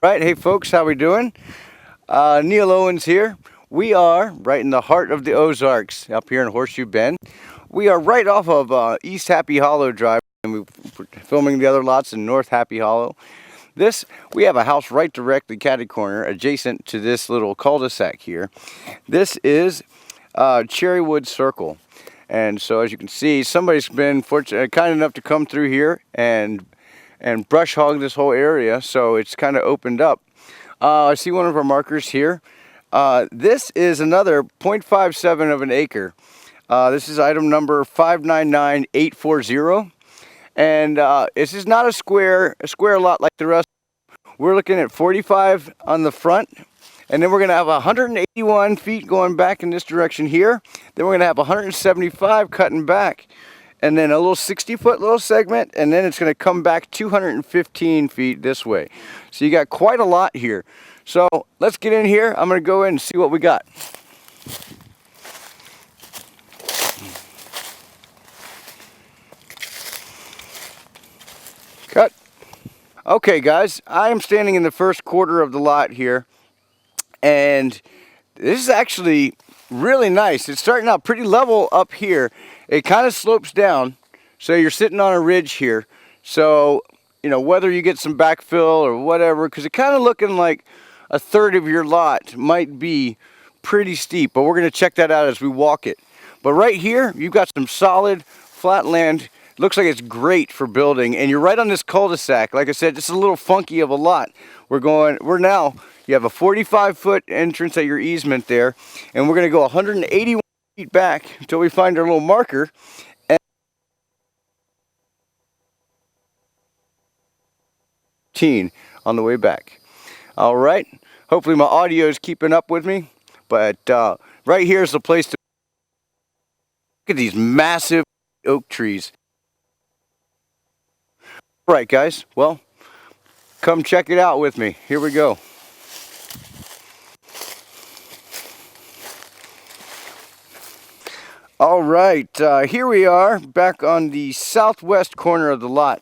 Right, hey folks, how we doing? Neil Owens here. We are right in the heart of the Ozarks, up here in Horseshoe Bend. We are right off of East Happy Hollow Drive, and we're filming the other lots in North Happy Hollow. We have a house right directly catty corner, adjacent to this little cul-de-sac here. This is Cherrywood Circle, and so as you can see, somebody's been kind enough to come through here and brush hog this whole area, so it's kind of opened up. I see one of our markers here. This is another 0.57 of an acre. This is item number 599840, and this is not a square lot like the rest. We're looking at 45 on the front, and then we're going to have 181 feet going back in this direction here. Then we're going to have 175 cutting back, and then a little 60-foot little segment, and then it's going to come back 215 feet this way. So you got quite a lot here. So let's get in here. I'm going to go in and see what we got. Cut. Okay guys, I am standing in the first quarter of the lot here, and this is actually really nice. It's starting out pretty level up here. It kind of slopes down, so you're sitting on a ridge here. So, you know, whether you get some backfill or whatever, because it's kind of looking like a third of your lot might be pretty steep, but we're going to check that out as we walk it. But right here, you've got some solid flat land. Looks like it's great for building, and you're right on this cul-de-sac. Like I said, this is a little funky of a lot. You have a 45-foot entrance at your easement there, and we're going to go 181 feet back until we find our little marker. And on the way back. All right. Hopefully my audio is keeping up with me, but right here is the place to look at these massive oak trees. All right, guys. Well, come check it out with me. Here we go. All right, here we are back on the southwest corner of the lot.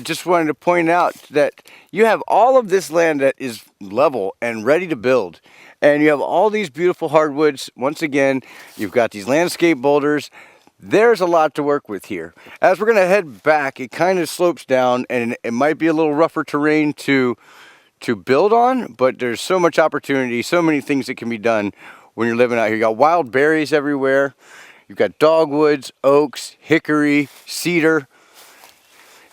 Just wanted to point out that you have all of this land that is level and ready to build. And you have all these beautiful hardwoods. Once again, you've got these landscape boulders. There's a lot to work with here. As we're going to head back, it kind of slopes down, and it might be a little rougher terrain to build on, but there's so much opportunity, so many things that can be done when you're living out here. You got wild berries everywhere. You've got dogwoods, oaks, hickory, cedar.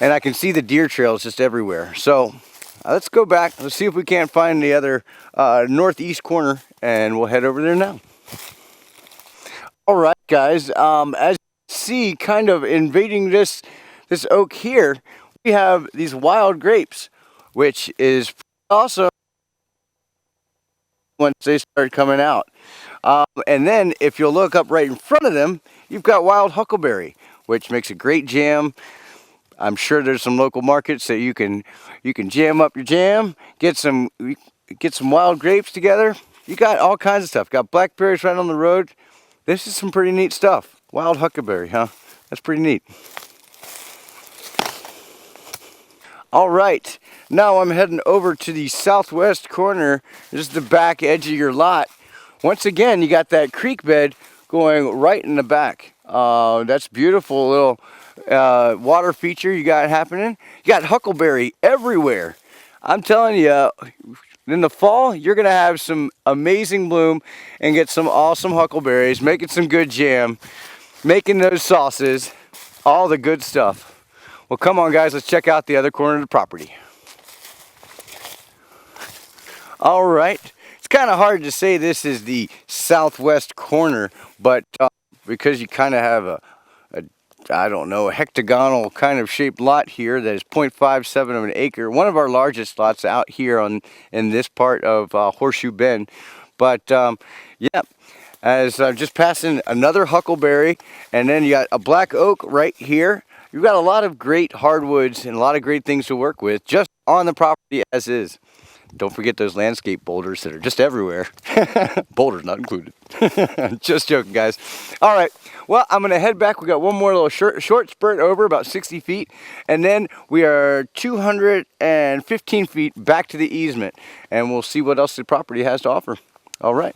And I can see the deer trails just everywhere. So let's go back. Let's see if we can't find the other northeast corner, and we'll head over there now. All right, guys. As you see, kind of invading this oak here, we have these wild grapes, which is awesome once they start coming out. And then if you'll look up right in front of them, you've got wild huckleberry, which makes a great jam. I'm sure there's some local markets that you can jam up your jam, get some wild grapes together. You got all kinds of stuff. Got blackberries right on the road. This is some pretty neat stuff. Wild huckleberry, huh? That's pretty neat. All right, now I'm heading over to the southwest corner. This is the back edge of your lot. Once again, you got that creek bed going right in the back. That's beautiful little water feature you got happening. You got huckleberry everywhere. I'm telling you, in the fall, you're going to have some amazing bloom and get some awesome huckleberries, making some good jam, making those sauces, all the good stuff. Well, come on, guys, let's check out the other corner of the property. All right. It's kind of hard to say this is the southwest corner, but because you kind of have a hectagonal kind of shaped lot here that is 0.57 of an acre. One of our largest lots out here in this part of Horseshoe Bend. But yeah, as just passing another huckleberry, and then you got a black oak right here. You've got a lot of great hardwoods and a lot of great things to work with just on the property as is. don't forget those landscape boulders that are just everywhere. Boulders not included. Just joking, guys. All right, well, I'm gonna head back. We got one more little short spurt over, about 60 feet, and then we are 215 feet back to the easement, and we'll see what else the property has to offer. All right.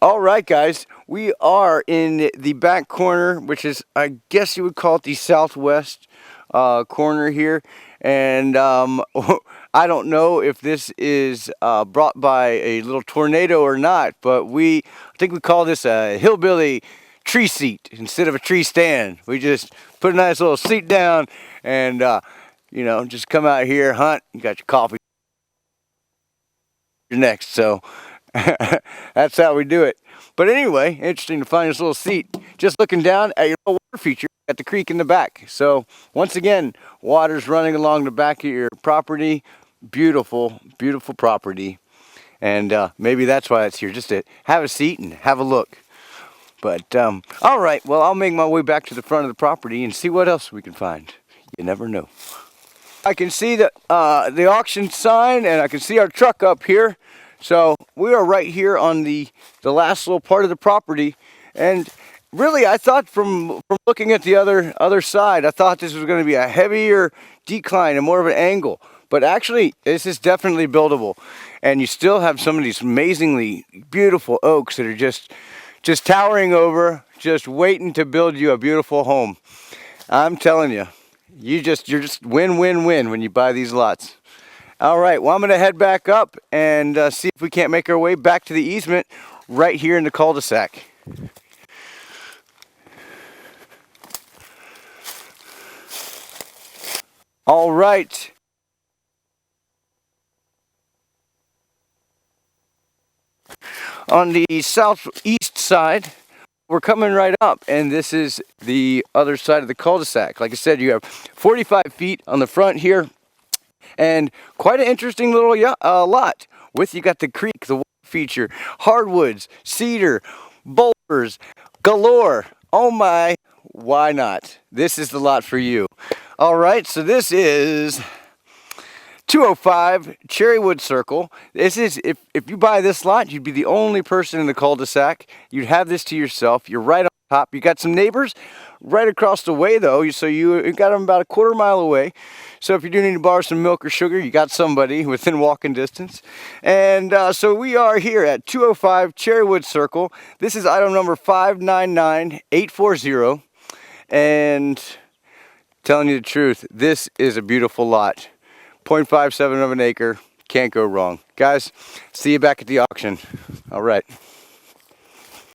All right, guys, we are in the back corner, which is, I guess you would call it the southwest corner here. And I don't know if this is brought by a little tornado or not, but I think we call this a hillbilly tree seat instead of a tree stand. We just put a nice little seat down and, you know, just come out here, hunt, you got your coffee. You're next, so that's how we do it. But anyway, interesting to find this little seat. Just looking down at your little water feature at the creek in the back. So once again, water's running along the back of your property. Beautiful, beautiful property. And maybe that's why it's here, just to have a seat and have a look. But all right, well, I'll make my way back to the front of the property and see what else we can find. You never know. I can see the auction sign, and I can see our truck up here. So we are right here on the last little part of the property, and really I thought from looking at the other side, I thought this was going to be a heavier decline and more of an angle, but actually this is definitely buildable, and you still have some of these amazingly beautiful oaks that are just towering over, just waiting to build you a beautiful home. I'm telling you, you're just win-win-win when you buy these lots. All right, well, I'm going to head back up and see if we can't make our way back to the easement right here in the cul-de-sac. All right. On the southeast side, we're coming right up, and this is the other side of the cul-de-sac. Like I said, you have 45 feet on the front here. And quite an interesting little lot. You got the creek, the water feature, hardwoods, cedar, boulders, galore. Oh my, why not? This is the lot for you. All right, so this is 205 Cherrywood Circle. This is, if you buy this lot, you'd be the only person in the cul-de-sac. You'd have this to yourself. You're right on top. You got some neighbors right across the way, though, so you got them about a quarter mile away. So if you do need to borrow some milk or sugar, you got somebody within walking distance. And so we are here at 205 Cherrywood Circle. This is item number 599840. And telling you the truth, this is a beautiful lot. 0.57 of an acre, can't go wrong. Guys, see you back at the auction. All right.